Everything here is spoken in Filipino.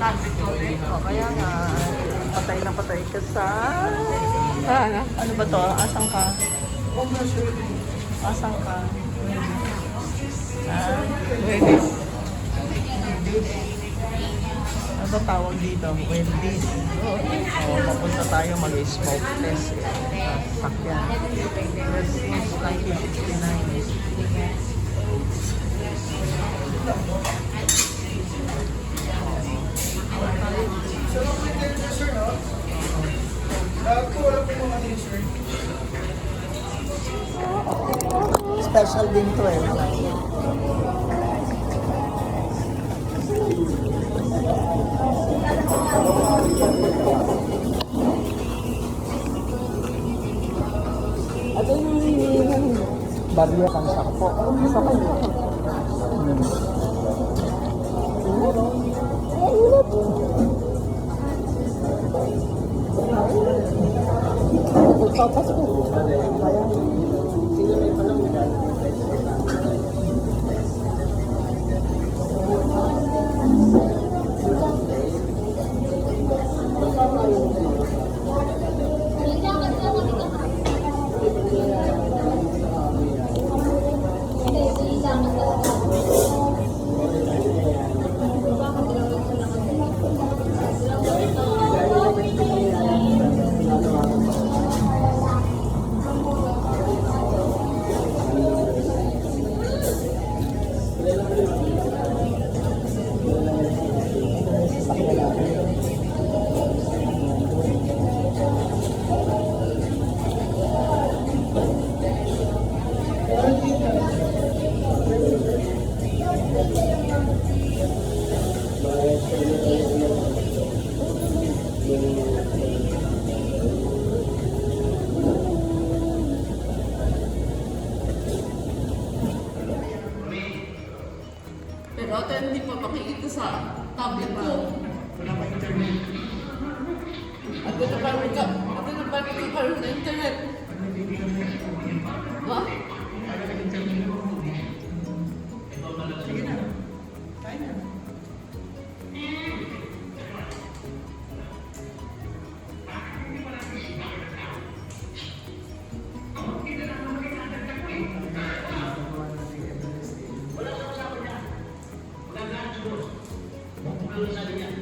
O, kaya nga, patay na patay ka sa... ano ba to? Asang ka? Asang ka? Wendy's. Ano ba tawag dito? Wendy's. O, papunta tayo mag-smoke test. Sakyan. Since 1969. Special din to eh. Ito yung barya kang sakpo. Sa kanya. Pagpapas ko. Pero ito hindi pa makikita sa tablet ko. Wala pa internet. At ito pa rin ka sa internet. Ha? Sige na. Kaya na. Wala